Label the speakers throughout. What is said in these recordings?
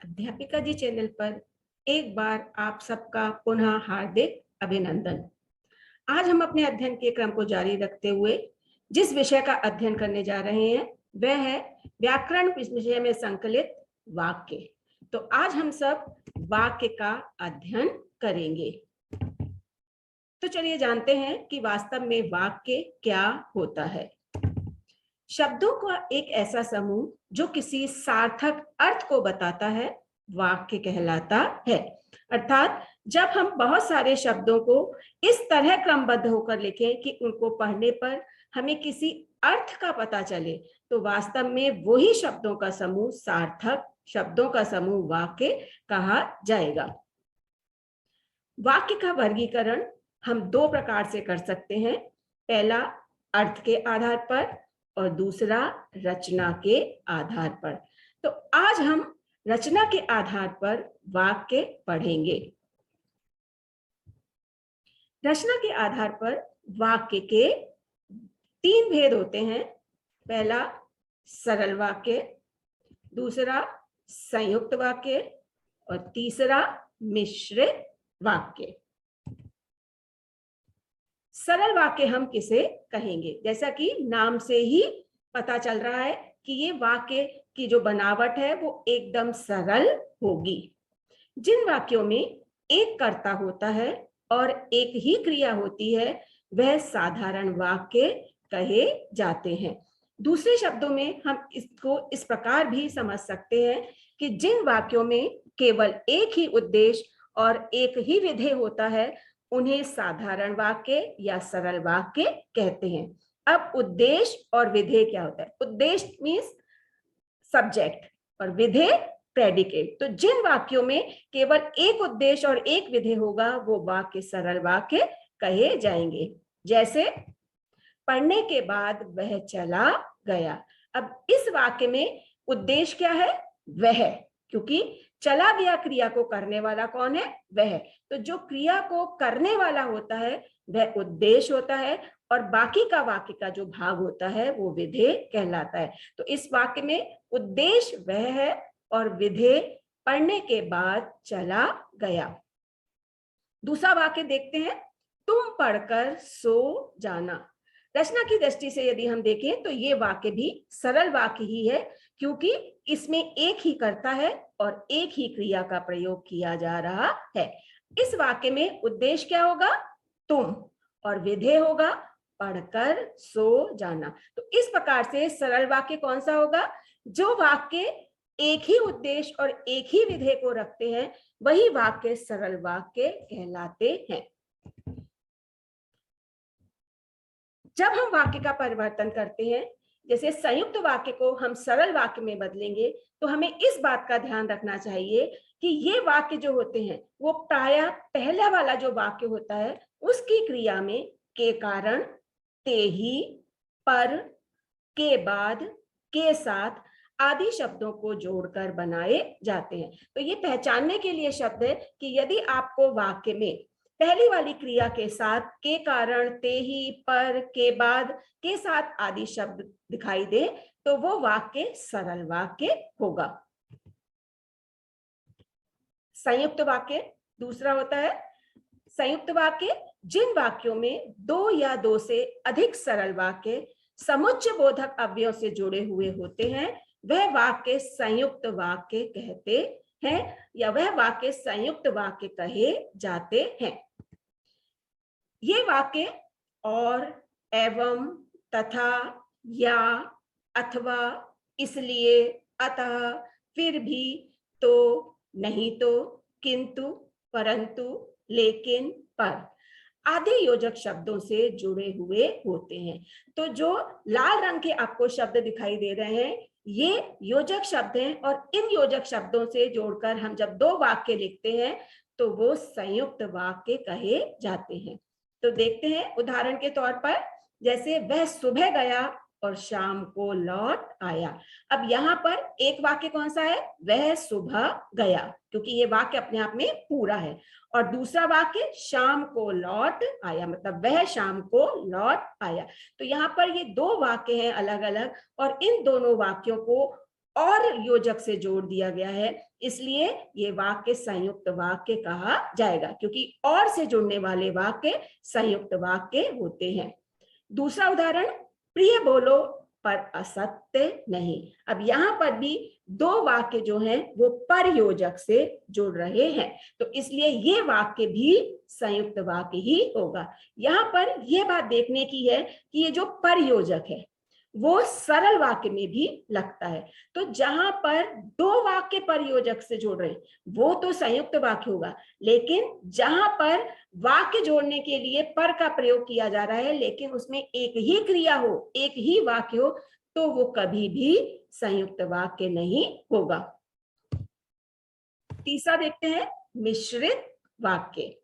Speaker 1: अध्यापिका जी चैनल पर एक बार आप सबका पुनः हार्दिक अभिनंदन। आज हम अपने अध्ययन के क्रम को जारी रखते हुए जिस विषय का अध्ययन करने जा रहे हैं वह है व्याकरण विषय में संकलित वाक्य। तो आज हम सब वाक्य का अध्ययन करेंगे। तो चलिए जानते हैं कि वास्तव में वाक्य क्या होता है। शब्दों का एक ऐसा समूह जो किसी सार्थक अर्थ को बताता है वाक्य कहलाता है। अर्थात जब हम बहुत सारे शब्दों को इस तरह क्रमबद्ध होकर लिखें कि उनको पढ़ने पर हमें किसी अर्थ का पता चले तो वास्तव में वही शब्दों का समूह सार्थक शब्दों का समूह वाक्य कहा जाएगा। वाक्य का वर्गीकरण हम दो प्रकार से कर सकते हैं। पहला अर्थ के आधार पर और दूसरा रचना के आधार पर। तो आज हम रचना के आधार पर वाक्य पढ़ेंगे। रचना के आधार पर वाक्य के तीन भेद होते हैं। पहला सरल वाक्य, दूसरा संयुक्त वाक्य और तीसरा मिश्रित वाक्य। सरल वाक्य हम किसे कहेंगे? जैसा कि नाम से ही पता चल रहा है कि ये वाक्य की जो बनावट है वो एकदम सरल होगी। जिन वाक्यों में एक कर्ता होता है और एक ही क्रिया होती है वह साधारण वाक्य कहे जाते हैं। दूसरे शब्दों में हम इसको इस प्रकार भी समझ सकते हैं कि जिन वाक्यों में केवल एक ही उद्देश्य और एक ही विधेय होता है उन्हें साधारण वाक्य या सरल वाक्य कहते हैं। अब उद्देश्य और विधेय क्या होता है? उद्देश्य मीन्स सब्जेक्ट और विधेय प्रेडिकेट। तो जिन वाक्यों में केवल एक उद्देश्य और एक विधेय होगा वो वाक्य सरल वाक्य कहे जाएंगे। जैसे पढ़ने के बाद वह चला गया। अब इस वाक्य में उद्देश्य क्या है? वह, क्योंकि चला गया क्रिया को करने वाला कौन है? वह। तो जो क्रिया को करने वाला होता है वह उद्देश्य होता है और बाकी का वाक्य का जो भाग होता है वो विधेय कहलाता है। तो इस वाक्य में उद्देश्य वह है और विधेय पढ़ने के बाद चला गया। दूसरा वाक्य देखते हैं, तुम पढ़कर सो जाना। रचना की दृष्टि से यदि हम देखें तो ये वाक्य भी सरल वाक्य ही है क्योंकि इसमें एक ही कर्ता है और एक ही क्रिया का प्रयोग किया जा रहा है। इस वाक्य में उद्देश्य क्या होगा? तुम, और विधेय होगा पढ़कर सो जाना। तो इस प्रकार से सरल वाक्य कौन सा होगा? जो वाक्य एक ही उद्देश्य और एक ही विधेय को रखते हैं वही वाक्य सरल वाक्य कहलाते हैं। जब हम वाक्य का परिवर्तन करते हैं, जैसे संयुक्त वाक्य को हम सरल वाक्य में बदलेंगे, तो हमें इस बात का ध्यान रखना चाहिए कि ये वाक्य जो होते हैं वो प्रायः पहला वाला जो वाक्य होता है उसकी क्रिया में के कारण, ते ही, पर, के बाद, के साथ आदि शब्दों को जोड़कर बनाए जाते हैं। तो ये पहचानने के लिए शब्द है कि यदि आपको वाक्य में पहली वाली क्रिया के साथ के कारण, ते ही, पर, के बाद, के साथ आदि शब्द दिखाई दे तो वो वाक्य सरल वाक्य होगा। संयुक्त वाक्य दूसरा होता है। संयुक्त वाक्य जिन वाक्यों में दो या दो से अधिक सरल वाक्य समुच्चय बोधक अवयव से जुड़े हुए होते हैं वह वाक्य संयुक्त वाक्य कहते हैं या वह वाक्य संयुक्त वाक्य कहे जाते हैं। ये वाक्य और, एवं, तथा, या, अथवा, इसलिए, अतः, फिर भी, तो, नहीं तो, किंतु, परंतु, लेकिन, पर आदि योजक शब्दों से जुड़े हुए होते हैं। तो जो लाल रंग के आपको शब्द दिखाई दे रहे हैं ये योजक शब्द हैं और इन योजक शब्दों से जोड़कर हम जब दो वाक्य लिखते हैं तो वो संयुक्त वाक्य कहे जाते हैं। तो देखते हैं उदाहरण के तौर पर, जैसे वह सुबह गया और शाम को लौट आया। अब यहाँ पर एक वाक्य कौन सा है? वह सुबह गया, क्योंकि ये वाक्य अपने आप में पूरा है। और दूसरा वाक्य शाम को लौट आया, मतलब वह शाम को लौट आया। तो यहाँ पर ये दो वाक्य हैं अलग अलग और इन दोनों वाक्यों को और योजक से जोड़ दिया गया है, इसलिए ये वाक्य संयुक्त वाक्य कहा जाएगा, क्योंकि और से जुड़ने वाले वाक्य संयुक्त वाक्य होते हैं। दूसरा उदाहरण, प्रिय बोलो पर असत्य नहीं। अब यहां पर भी दो वाक्य जो हैं वो परयोजक से जुड़ रहे हैं, तो इसलिए ये वाक्य भी संयुक्त वाक्य ही होगा। यहां पर यह बात देखने की है कि ये जो परयोजक है वो सरल वाक्य में भी लगता है। तो जहां पर दो वाक्य परयोजक से जोड़ रहे हैं वो तो संयुक्त वाक्य होगा, लेकिन जहां पर वाक्य जोड़ने के लिए पर का प्रयोग किया जा रहा है लेकिन उसमें एक ही क्रिया हो, एक ही वाक्य हो, तो वो कभी भी संयुक्त वाक्य नहीं होगा। तीसरा देखते हैं, मिश्रित वाक्य।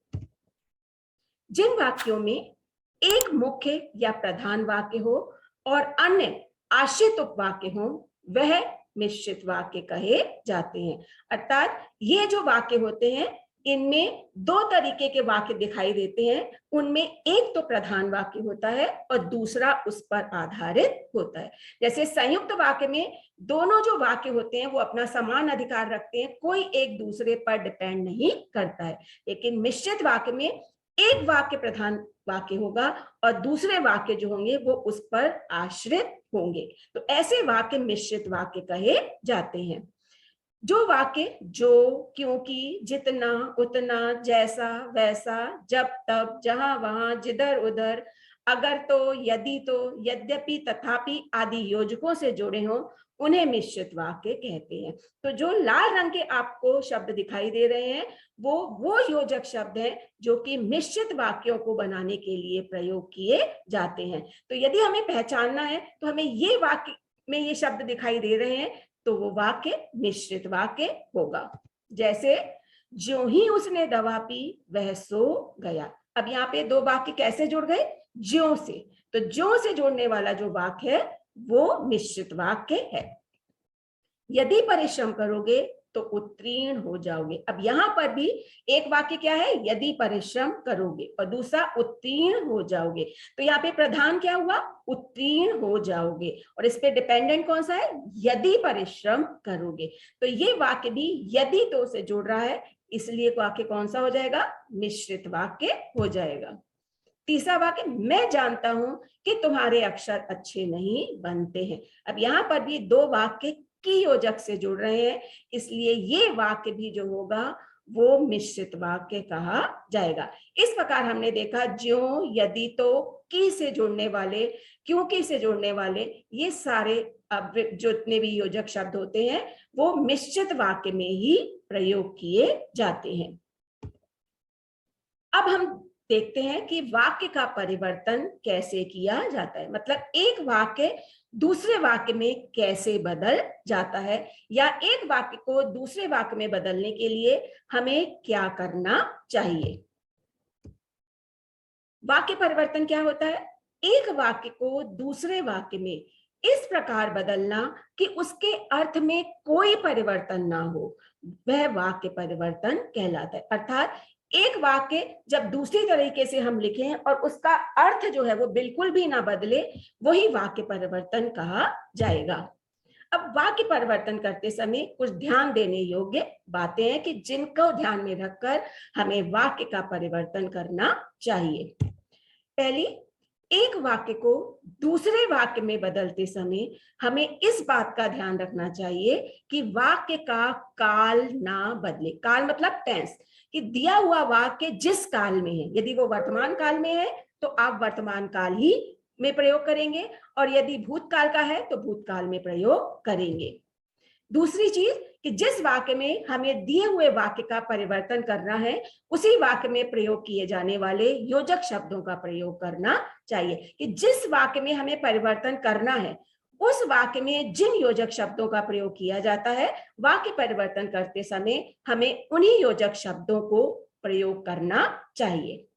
Speaker 1: जिन वाक्यों में एक मुख्य या प्रधान वाक्य हो और अन्य आश्रित उपवाक्य हो वह मिश्रित वाक्य कहे जाते हैं। अर्थात ये जो वाक्य होते हैं इनमें दो तरीके के वाक्य दिखाई देते हैं, उनमें एक तो प्रधान वाक्य होता है और दूसरा उस पर आधारित होता है। जैसे संयुक्त वाक्य में दोनों जो वाक्य होते हैं वो अपना समान अधिकार रखते हैं, कोई एक दूसरे पर डिपेंड नहीं करता है। लेकिन मिश्रित वाक्य में एक वाक्य प्रधान वाक्य होगा और दूसरे वाक्य जो होंगे वो उस पर आश्रित होंगे, तो ऐसे वाक्य मिश्रित वाक्य कहे जाते हैं। जो वाक्य जो, क्योंकि, जितना, उतना, जैसा, वैसा, जब तब, जहां वहां, जिधर उधर, अगर तो, यदि तो, यद्यपि, तथापि आदि योजकों से जुड़े हों उन्हें मिश्रित वाक्य कहते हैं। तो जो लाल रंग के आपको शब्द दिखाई दे रहे हैं वो योजक शब्द है जो कि मिश्रित वाक्यों को बनाने के लिए प्रयोग किए जाते हैं। तो यदि हमें पहचानना है तो हमें ये वाक्य में ये शब्द दिखाई दे रहे हैं तो वो वाक्य मिश्रित वाक्य होगा। जैसे, ज्यों ही उसने दवा पी वह सो गया। अब यहाँ पे दो वाक्य कैसे जुड़ गए? ज्यों से। तो ज्यों से जोड़ने वाला जो वाक्य है वो मिश्रित वाक्य है। यदि परिश्रम करोगे तो उत्तीर्ण हो जाओगे। अब यहां पर भी एक वाक्य क्या है? यदि परिश्रम करोगे, और दूसरा उत्तीर्ण हो जाओगे। तो यहाँ पे प्रधान क्या हुआ? उत्तीर्ण हो जाओगे, और इस पे डिपेंडेंट कौन सा है? यदि परिश्रम करोगे। तो ये वाक्य भी यदि तो से जुड़ रहा है, इसलिए वाक्य कौन सा हो जाएगा? मिश्रित वाक्य हो जाएगा। तीसरा वाक्य, मैं जानता हूं कि तुम्हारे अक्षर अच्छे नहीं बनते हैं। अब यहां पर भी दो वाक्य की योजक से जुड़ रहे हैं, इसलिए ये वाक्य भी जो होगा वो मिश्रित वाक्य कहा जाएगा। इस प्रकार हमने देखा ज्यों, यदि, तो, की से जुड़ने वाले, क्योंकि से जुड़ने वाले, ये सारे जितने भी योजक शब्द होते हैं वो मिश्रित वाक्य में ही प्रयोग किए जाते हैं। अब हम देखते हैं कि वाक्य का परिवर्तन कैसे किया जाता है, मतलब एक वाक्य दूसरे वाक्य में कैसे बदल जाता है, या एक वाक्य को दूसरे वाक्य में बदलने के लिए हमें क्या करना चाहिए। वाक्य परिवर्तन क्या होता है? एक वाक्य को दूसरे वाक्य में इस प्रकार बदलना कि उसके अर्थ में कोई परिवर्तन ना हो, वह वाक्य परिवर्तन कहलाता है। अर्थात एक वाक्य जब दूसरी तरीके से हम लिखें और उसका अर्थ जो है वो बिल्कुल भी ना बदले, वही वाक्य परिवर्तन कहा जाएगा। अब वाक्य परिवर्तन करते समय कुछ ध्यान देने योग्य बातें हैं कि जिनको ध्यान में रखकर हमें वाक्य का परिवर्तन करना चाहिए। पहली, एक वाक्य को दूसरे वाक्य में बदलते समय हमें इस बात का ध्यान रखना चाहिए कि वाक्य का काल ना बदले। काल मतलब टेंस, कि दिया हुआ वाक्य जिस काल में है, यदि वो वर्तमान काल में है तो आप वर्तमान काल ही में प्रयोग करेंगे, और यदि भूतकाल का है तो भूतकाल में प्रयोग करेंगे। दूसरी चीज कि जिस वाक्य में हमें दिए हुए वाक्य का परिवर्तन करना है उसी वाक्य में प्रयोग किए जाने वाले योजक शब्दों का प्रयोग करना चाहिए। कि जिस वाक्य में हमें परिवर्तन करना है उस वाक्य में जिन योजक शब्दों का प्रयोग किया जाता है, वाक्य परिवर्तन करते समय हमें उन्हीं योजक शब्दों को प्रयोग करना चाहिए।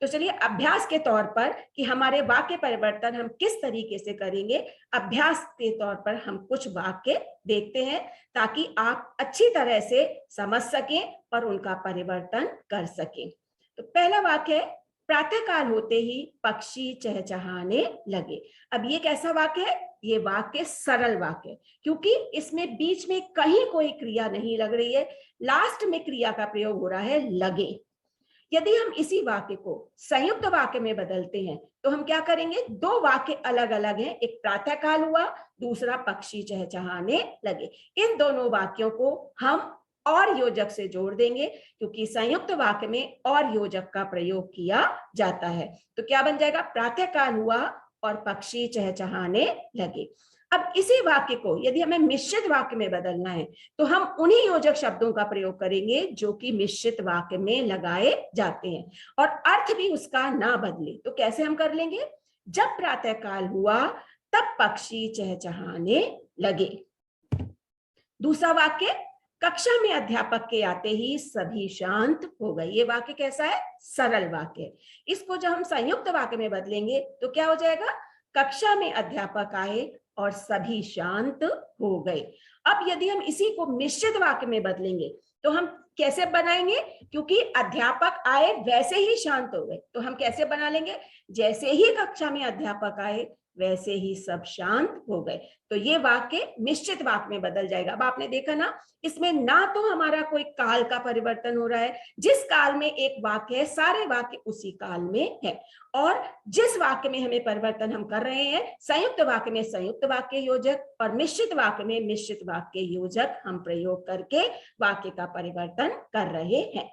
Speaker 1: तो चलिए अभ्यास के तौर पर कि हमारे वाक्य परिवर्तन हम किस तरीके से करेंगे, अभ्यास के तौर पर हम कुछ वाक्य देखते हैं ताकि आप अच्छी तरह से समझ सकें और उनका परिवर्तन कर सकें। तो पहला वाक्य है, प्रातःकाल होते ही पक्षी चहचहाने लगे। अब ये कैसा वाक्य है? ये वाक्य सरल वाक्य है, क्योंकि इसमें बीच में कहीं कोई क्रिया नहीं लग रही है, लास्ट में क्रिया का प्रयोग हो रहा है लगे। यदि हम इसी वाक्य को संयुक्त वाक्य में बदलते हैं तो हम क्या करेंगे? दो वाक्य अलग अलग हैं, एक प्रातःकाल हुआ, दूसरा पक्षी चहचहाने लगे। इन दोनों वाक्यों को हम और योजक से जोड़ देंगे, क्योंकि संयुक्त वाक्य में और योजक का प्रयोग किया जाता है। तो क्या बन जाएगा? प्रातःकाल हुआ और पक्षी चहचहाने लगे। अब इसी वाक्य को यदि हमें मिश्रित वाक्य में बदलना है तो हम उन्हीं योजक शब्दों का प्रयोग करेंगे जो कि मिश्रित वाक्य में लगाए जाते हैं और अर्थ भी उसका ना बदले। तो कैसे हम कर लेंगे? जब प्रातःकाल हुआ तब पक्षी चहचहाने लगे। दूसरा वाक्य, कक्षा में अध्यापक के आते ही सभी शांत हो गए। ये वाक्य कैसा है? सरल वाक्य। इसको जब हम संयुक्त वाक्य में बदलेंगे तो क्या हो जाएगा? कक्षा में अध्यापक आए और सभी शांत हो गए। अब यदि हम इसी को मिश्रित वाक्य में बदलेंगे तो हम कैसे बनाएंगे? क्योंकि अध्यापक आए वैसे ही शांत हो गए, तो हम कैसे बना लेंगे? जैसे ही कक्षा में अध्यापक आए वैसे ही सब शांत हो गए। तो ये वाक्य मिश्रित वाक्य में बदल जाएगा। अब आपने देखा ना, इसमें ना तो हमारा कोई काल का परिवर्तन हो रहा है, जिस काल में एक वाक्य है सारे वाक्य उसी काल में है, और जिस वाक्य में हमें परिवर्तन हम कर रहे हैं संयुक्त वाक्य में संयुक्त वाक्य योजक और मिश्रित वाक्य में मिश्रित वाक्य योजक हम प्रयोग करके वाक्य का परिवर्तन कर रहे हैं।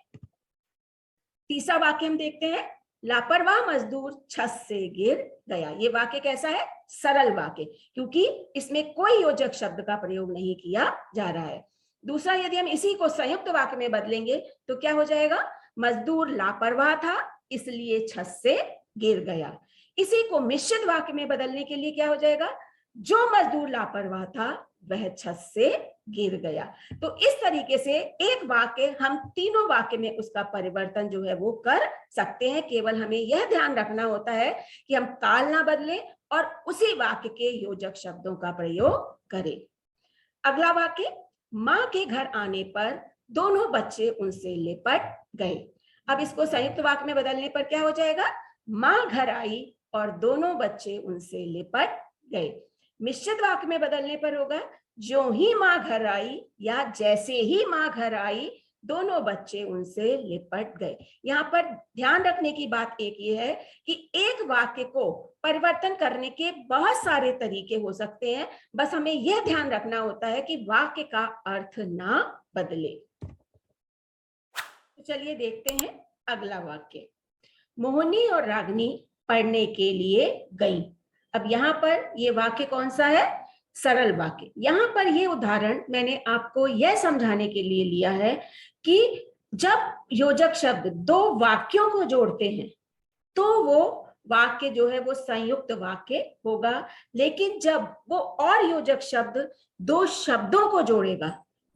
Speaker 1: तीसरा वाक्य हम देखते हैं, लापरवाह मजदूर छत से गिर गया। ये वाक्य कैसा है? सरल वाक्य, क्योंकि इसमें कोई योजक शब्द का प्रयोग नहीं किया जा रहा है। दूसरा, यदि हम इसी को संयुक्त वाक्य में बदलेंगे तो क्या हो जाएगा? मजदूर लापरवाह था इसलिए छत से गिर गया। इसी को मिश्रित वाक्य में बदलने के लिए क्या हो जाएगा? जो मजदूर लापरवाह था वह छत से गिर गया। तो इस तरीके से एक वाक्य हम तीनों वाक्य में उसका परिवर्तन जो है वो कर सकते हैं। केवल हमें यह ध्यान रखना होता है कि हम काल ना बदलें और उसी वाक्य के योजक शब्दों का प्रयोग करें। अगला वाक्य, मां के घर आने पर दोनों बच्चे उनसे लिपट गए। अब इसको संयुक्त वाक्य में बदलने पर क्या हो जाएगा? मां घर आई और दोनों बच्चे उनसे लिपट गए। मिश्रित वाक्य में बदलने पर होगा, जो ही मां घर आई या जैसे ही मां घर आई दोनों बच्चे उनसे लिपट गए। यहाँ पर ध्यान रखने की बात एक ये है कि एक वाक्य को परिवर्तन करने के बहुत सारे तरीके हो सकते हैं, बस हमें यह ध्यान रखना होता है कि वाक्य का अर्थ ना बदले। तो चलिए देखते हैं अगला वाक्य, मोहिनी और रागिनी पढ़ने के लिए गई। अब यहाँ पर ये वाक्य कौन सा है? सरल वाक्य। यहाँ पर ये उदाहरण मैंने आपको यह समझाने के लिए लिया है कि जब योजक शब्द दो वाक्यों को जोड़ते हैं तो वो वाक्य जो है वो संयुक्त वाक्य होगा, लेकिन जब वो और योजक शब्द दो शब्दों को जोड़ेगा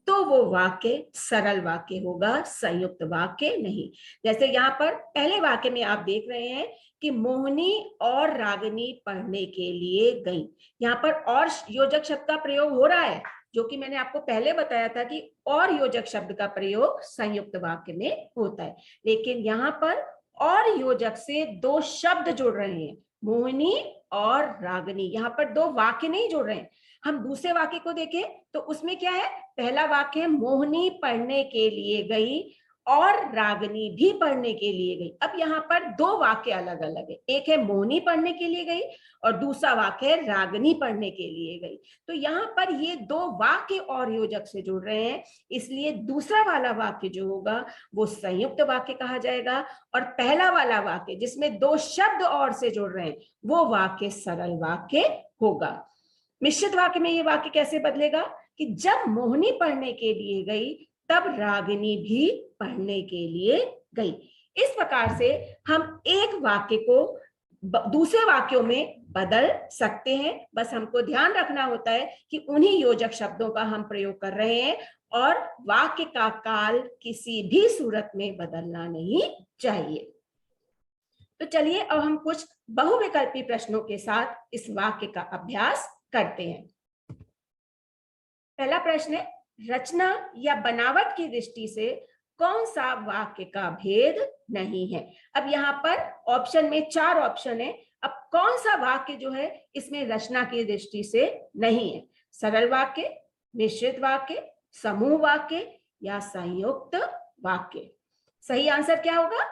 Speaker 1: तो वो वाक्य सरल वाक्य होगा, संयुक्त वाक्य नहीं। जैसे यहाँ पर पहले वाक्य में आप देख रहे हैं कि मोहिनी और रागिनी पढ़ने के लिए गई। यहाँ पर और योजक शब्द का प्रयोग हो रहा है, जो कि मैंने आपको पहले बताया था कि और योजक शब्द का प्रयोग संयुक्त वाक्य में होता है, लेकिन यहाँ पर और योजक से दो शब्द जुड़ रहे हैं, मोहिनी और रागिनी। यहाँ पर दो वाक्य नहीं जुड़ रहे हैं। हम दूसरे वाक्य को देखें तो उसमें क्या है? पहला वाक्य है मोहिनी पढ़ने के लिए गई और रागिनी भी पढ़ने के लिए गई। अब यहाँ पर दो वाक्य अलग अलग है, एक है मोहिनी पढ़ने के लिए गई और दूसरा वाक्य है रागिनी पढ़ने के लिए गई। तो यहाँ पर ये दो वाक्य और योजक से जुड़ रहे हैं, इसलिए दूसरा वाला वाक्य जो होगा वो संयुक्त वाक्य कहा जाएगा और पहला वाला वाक्य जिसमें दो शब्द और से जुड़ रहे हैं वो वाक्य सरल वाक्य होगा। मिश्रित वाक्य में ये वाक्य कैसे बदलेगा कि जब मोहिनी पढ़ने के लिए गई तब रागिनी भी पढ़ने के लिए गई। इस प्रकार से हम एक वाक्य को दूसरे वाक्यों में बदल सकते हैं, बस हमको ध्यान रखना होता है कि उन्हीं योजक शब्दों का हम प्रयोग कर रहे हैं और वाक्य का काल किसी भी सूरत में बदलना नहीं चाहिए। तो चलिए अब हम कुछ बहुविकल्पी प्रश्नों के साथ इस वाक्य का अभ्यास करते हैं। पहला प्रश्न है, रचना या बनावट की दृष्टि से कौन सा वाक्य का भेद नहीं है। अब यहाँ पर ऑप्शन में 4 ऑप्शन है। अब कौन सा वाक्य जो है इसमें रचना की दृष्टि से नहीं है? सरल वाक्य, मिश्रित वाक्य, समूह वाक्य या संयुक्त वाक्य? सही आंसर क्या होगा?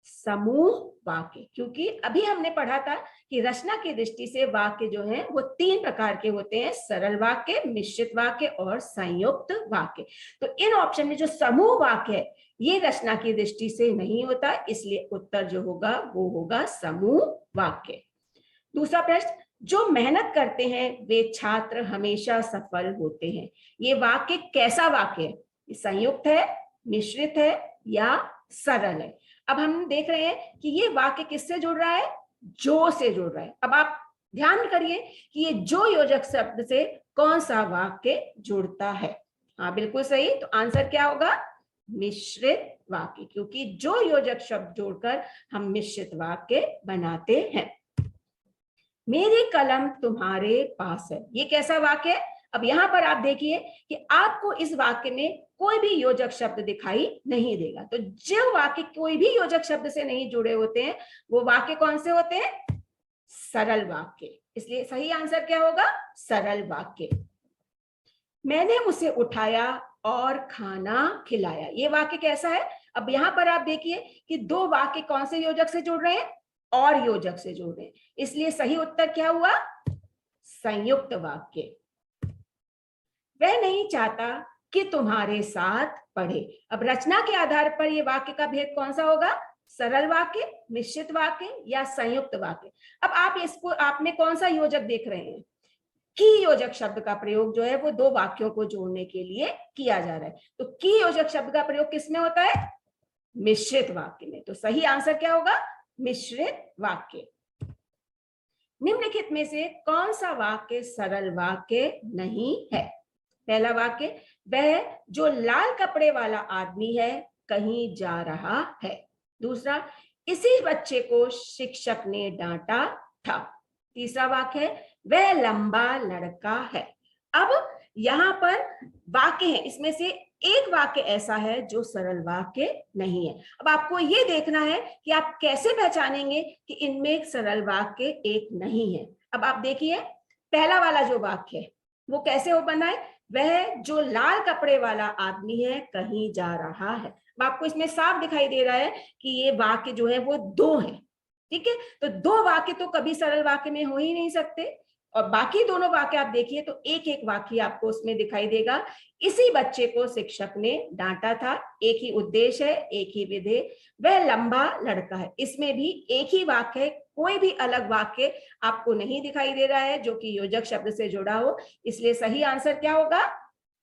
Speaker 1: समूह वाक्य। क्योंकि अभी हमने पढ़ा था कि रचना की दृष्टि से वाक्य जो है वो 3 प्रकार के होते हैं, सरल वाक्य, मिश्रित वाक्य और संयुक्त वाक्य। तो इन ऑप्शन में जो समूह वाक्य है ये रचना की दृष्टि से नहीं होता, इसलिए उत्तर जो होगा वो होगा समूह वाक्य। दूसरा प्रश्न, जो मेहनत करते हैं वे छात्र हमेशा सफल होते हैं। ये वाक्य कैसा वाक्य है? संयुक्त है, मिश्रित है या सरल है? अब हम देख रहे हैं कि ये वाक्य किससे जुड़ रहा है? जो से जुड़ रहा है। अब आप ध्यान करिए कि ये जो योजक शब्द से कौन सा वाक्य जुड़ता है। हाँ बिल्कुल सही, तो आंसर क्या होगा? मिश्रित वाक्य, क्योंकि जो योजक शब्द जोड़कर हम मिश्रित वाक्य बनाते हैं। मेरी कलम तुम्हारे पास है, ये कैसा वाक्य है? अब यहां पर आप देखिए कि आपको इस वाक्य में कोई भी योजक शब्द दिखाई नहीं देगा। तो जो वाक्य कोई भी योजक शब्द से नहीं जुड़े होते हैं वो वाक्य कौन से होते हैं? सरल वाक्य। इसलिए सही आंसर क्या होगा? सरल वाक्य। मैंने उसे उठाया और खाना खिलाया, ये वाक्य कैसा है? अब यहां पर आप देखिए कि 2 वाक्य कौन से योजक से जुड़ रहे हैं? और योजक से जुड़ रहे हैं, इसलिए सही उत्तर क्या हुआ? संयुक्त वाक्य। वह नहीं चाहता कि तुम्हारे साथ पढ़े। अब रचना के आधार पर यह वाक्य का भेद कौन सा होगा? सरल वाक्य, मिश्रित वाक्य या संयुक्त वाक्य? अब आप इसको, आप में कौन सा योजक देख रहे हैं? की योजक शब्द का प्रयोग जो है वो 2 वाक्यों को जोड़ने के लिए किया जा रहा है। तो की योजक शब्द का प्रयोग किसमें होता है? मिश्रित वाक्य में। तो सही आंसर क्या होगा? मिश्रित वाक्य। निम्नलिखित में से कौन सा वाक्य सरल वाक्य नहीं है? पहला वाक्य, वह जो लाल कपड़े वाला आदमी है कहीं जा रहा है। दूसरा, इसी बच्चे को शिक्षक ने डांटा था। तीसरा वाक्य है, वह लंबा लड़का है। अब यहां पर वाक्य है, इसमें से एक वाक्य ऐसा है जो सरल वाक्य नहीं है। अब आपको ये देखना है कि आप कैसे पहचानेंगे कि इनमें एक सरल वाक्य एक नहीं है। अब आप देखिए पहला वाला जो वाक्य है वो कैसे हो बना है? वह जो लाल कपड़े वाला आदमी है कहीं जा रहा है। अब आपको इसमें साफ दिखाई दे रहा है कि ये वाक्य जो है वो 2 है। ठीक है, तो 2 वाक्य तो कभी सरल वाक्य में हो ही नहीं सकते। और बाकी दोनों वाक्य आप देखिए तो एक एक वाक्य आपको उसमें दिखाई देगा। इसी बच्चे को शिक्षक ने डांटा था, एक ही उद्देश्य है, एक ही विधेय। वह लंबा लड़का है, इसमें भी एक ही वाक्य है, कोई भी अलग वाक्य आपको नहीं दिखाई दे रहा है जो कि योजक शब्द से जुड़ा हो। इसलिए सही आंसर क्या होगा?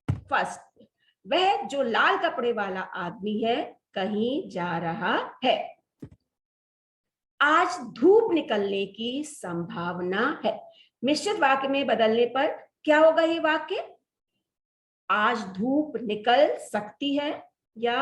Speaker 1: फर्स्ट, वह जो लाल कपड़े वाला आदमी है कहीं जा रहा है। आज धूप निकलने की संभावना है। मिश्रित वाक्य में बदलने पर क्या होगा ये वाक्य? आज धूप निकल सकती है या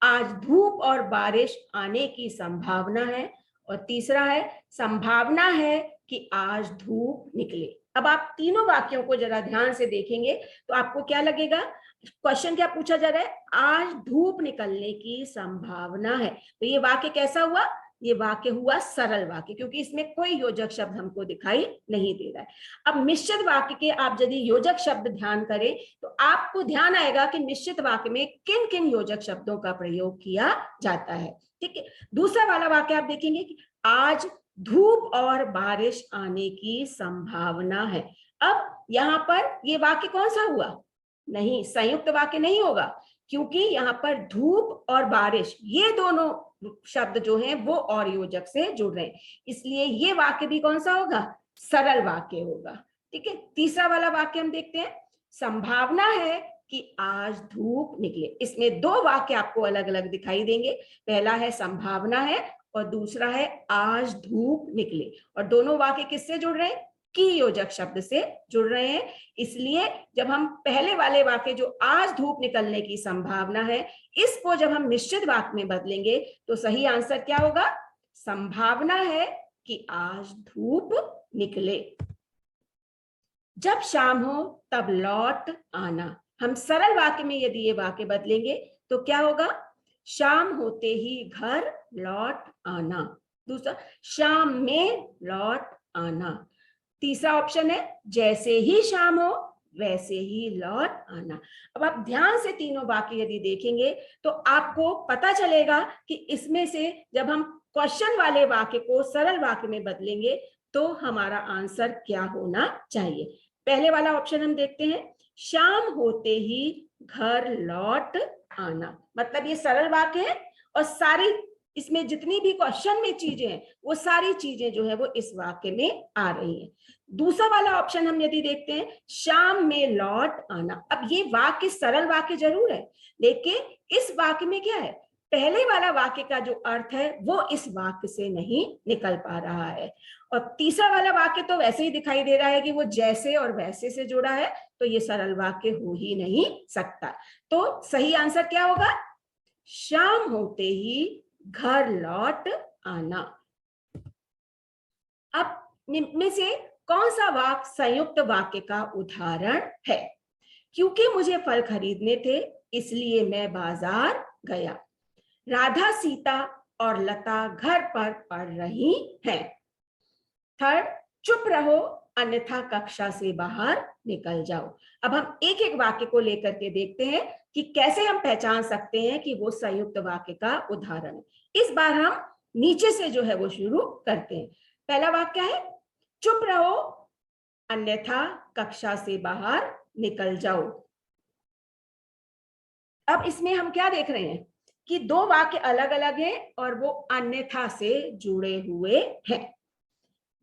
Speaker 1: आज धूप और बारिश आने की संभावना है। और तीसरा है, संभावना है कि आज धूप निकले। अब आप तीनों वाक्यों को जरा ध्यान से देखेंगे तो आपको क्या लगेगा? क्वेश्चन क्या पूछा जा रहा है? आज धूप निकलने की संभावना है। तो ये वाक्य कैसा हुआ? ये वाक्य हुआ सरल वाक्य, क्योंकि इसमें कोई योजक शब्द हमको दिखाई नहीं दे रहा है। अब मिश्रित वाक्य के आप यदि योजक शब्द ध्यान करें तो आपको ध्यान आएगा कि मिश्रित वाक्य में किन किन योजक शब्दों का प्रयोग किया जाता है। ठीक है, दूसरा वाला वाक्य आप देखेंगे कि आज धूप और बारिश आने की संभावना है। अब यहां पर ये वाक्य कौन सा हुआ? नहीं, संयुक्त वाक्य नहीं होगा, क्योंकि यहाँ पर धूप और बारिश ये दोनों शब्द जो हैं वो और योजक से जुड़ रहे हैं, इसलिए ये वाक्य भी कौन सा होगा? सरल वाक्य होगा। ठीक है, तीसरा वाला वाक्य हम देखते हैं, संभावना है कि आज धूप निकले। इसमें 2 वाक्य आपको अलग अलग दिखाई देंगे। पहला है संभावना है और दूसरा है आज धूप निकले। और दोनों वाक्य किससे जुड़ रहे हैं? की योजक शब्द से जुड़ रहे हैं। इसलिए जब हम पहले वाले वाक्य जो आज धूप निकलने की संभावना है, इसको जब हम मिश्रित वाक्य में बदलेंगे तो सही आंसर क्या होगा? संभावना है कि आज धूप निकले। जब शाम हो तब लौट आना, हम सरल वाक्य में यदि ये वाक्य बदलेंगे तो क्या होगा? शाम होते ही घर लौट आना। दूसरा, शाम में लौट आना। तीसरा ऑप्शन है जैसे ही शाम हो वैसे ही लौट आना। अब आप ध्यान से तीनों वाक्य यदि देखेंगे तो आपको पता चलेगा कि इसमें से जब हम क्वेश्चन वाले वाक्य को सरल वाक्य में बदलेंगे तो हमारा आंसर क्या होना चाहिए। पहले वाला ऑप्शन हम देखते हैं, शाम होते ही घर लौट आना। मतलब ये सरल वाक्य है और सारी इसमें जितनी भी क्वेश्चन में चीजें हैं वो सारी चीजें जो है वो इस वाक्य में आ रही हैं। दूसरा वाला ऑप्शन हम यदि देखते हैं, शाम में लौट आना। अब ये वाक्य सरल वाक्य जरूर है, लेकिन इस वाक्य में क्या है, पहले वाला वाक्य का जो अर्थ है वो इस वाक्य से नहीं निकल पा रहा है। और तीसरा वाला वाक्य तो वैसे ही दिखाई दे रहा है कि वो जैसे और वैसे से जुड़ा है, तो ये सरल वाक्य हो ही नहीं सकता। तो सही आंसर क्या होगा? शाम होते ही घर लौट आना। अब इनमें से कौन सा वाक्य संयुक्त वाक्य का उदाहरण है? क्योंकि मुझे फल खरीदने थे इसलिए मैं बाजार गया। राधा, सीता और लता घर पर पढ़ रही हैं। थर्ड, चुप रहो अन्यथा कक्षा से बाहर निकल जाओ। अब हम एक एक वाक्य को लेकर के देखते हैं कि कैसे हम पहचान सकते हैं कि वो संयुक्त वाक्य का उदाहरण है। इस बार हम नीचे से जो है वो शुरू करते हैं। पहला वाक्य है, चुप रहो अन्यथा कक्षा से बाहर निकल जाओ। अब इसमें हम क्या देख रहे हैं कि दो वाक्य अलग अलग हैं और वो अन्यथा से जुड़े हुए हैं।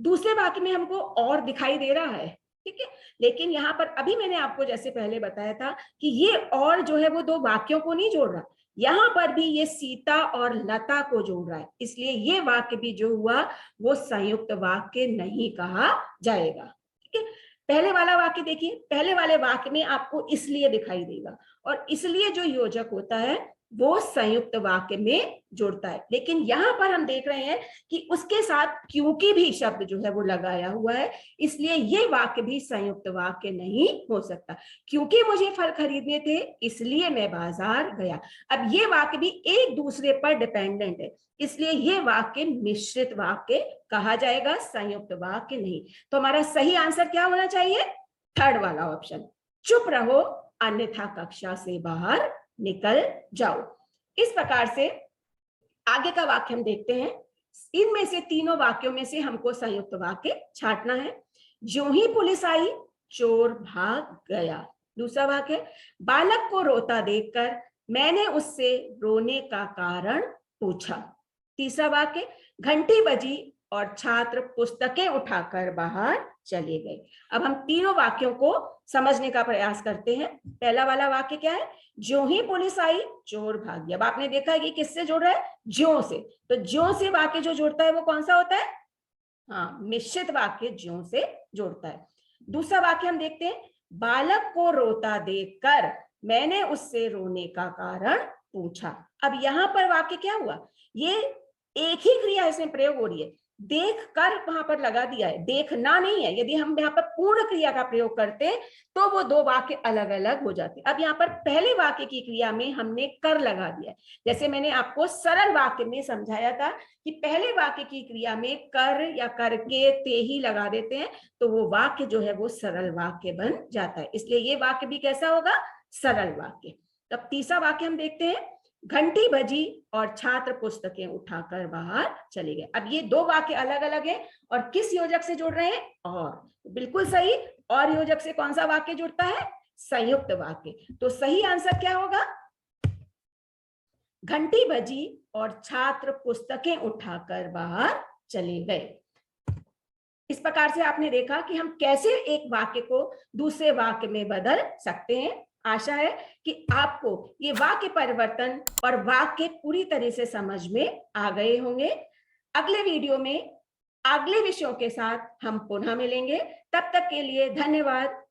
Speaker 1: दूसरे वाक्य में हमको और दिखाई दे रहा है, ठीक है, लेकिन यहां पर अभी मैंने आपको जैसे पहले बताया था कि ये और जो है वो दो वाक्यों को नहीं जोड़ रहा, यहां पर भी ये सीता और लता को जोड़ रहा है, इसलिए ये वाक्य भी जो हुआ वो संयुक्त वाक्य नहीं कहा जाएगा। ठीक है, पहले वाला वाक्य देखिए, पहले वाले वाक्य में आपको इसलिए दिखाई देगा और इसलिए जो योजक होता है वो संयुक्त वाक्य में जुड़ता है, लेकिन यहां पर हम देख रहे हैं कि उसके साथ क्योंकि भी शब्द जो है वो लगाया हुआ है, इसलिए ये वाक्य भी संयुक्त वाक्य नहीं हो सकता। क्योंकि मुझे फल खरीदने थे इसलिए मैं बाजार गया। अब ये वाक्य भी एक दूसरे पर डिपेंडेंट है, इसलिए ये वाक्य मिश्रित वाक्य कहा जाएगा, संयुक्त वाक्य नहीं। तो हमारा सही आंसर क्या होना चाहिए? थर्ड वाला ऑप्शन, चुप रहो अन्यथा कक्षा से बाहर निकल जाओ। इस प्रकार से आगे का वाक्य हम देखते हैं। इनमें से तीनों वाक्यों में से हमको संयुक्त वाक्य छांटना है। ज्यों ही पुलिस आई चोर भाग गया। दूसरा वाक्य, बालक को रोता देखकर मैंने उससे रोने का कारण पूछा। तीसरा वाक्य, घंटी बजी और छात्र पुस्तकें उठाकर बाहर चले गए। अब हम तीनों वाक्यों को समझने का प्रयास करते हैं। पहला वाला वाक्य क्या है? ज्यों ही पुलिस आई चोर भाग गया। अब आपने देखा है कि किससे जुड़ रहा है? ज्यों से। तो ज्यों से वाक्य जो जुड़ता है वो कौन सा होता है? हाँ, मिश्रित वाक्य ज्यों से जुड़ता है। दूसरा वाक्य हम देखते हैं, बालक को रोता देखकर मैंने उससे रोने का कारण पूछा। अब यहां पर वाक्य क्या हुआ? ये एक ही क्रिया इसमें प्रयोग हो रही है, देख कर वहां पर लगा दिया है, देखना नहीं है। यदि हम यहाँ पर पूर्ण क्रिया का प्रयोग करते तो वो दो वाक्य अलग अलग हो जाते। अब यहाँ पर पहले वाक्य की क्रिया में हमने कर लगा दिया, जैसे मैंने आपको सरल वाक्य में समझाया था कि पहले वाक्य की क्रिया में कर या करके ते ही लगा देते हैं तो वो वाक्य जो है वो सरल वाक्य बन जाता है, इसलिए ये वाक्य भी कैसा होगा? सरल वाक्य। तब तीसरा वाक्य हम देखते हैं, घंटी बजी और छात्र पुस्तकें उठाकर बाहर चले गए। अब ये दो वाक्य अलग अलग हैं और किस योजक से जुड़ रहे हैं? और। बिल्कुल सही, और योजक से कौन सा वाक्य जुड़ता है? संयुक्त वाक्य। तो सही आंसर क्या होगा? घंटी बजी और छात्र पुस्तकें उठाकर बाहर चले गए। इस प्रकार से आपने देखा कि हम कैसे एक वाक्य को दूसरे वाक्य में बदल सकते हैं। आशा है कि आपको ये वाक्य परिवर्तन और वाक्य पूरी तरह से समझ में आ गए होंगे। अगले वीडियो में अगले विषयों के साथ हम पुनः मिलेंगे। तब तक के लिए धन्यवाद।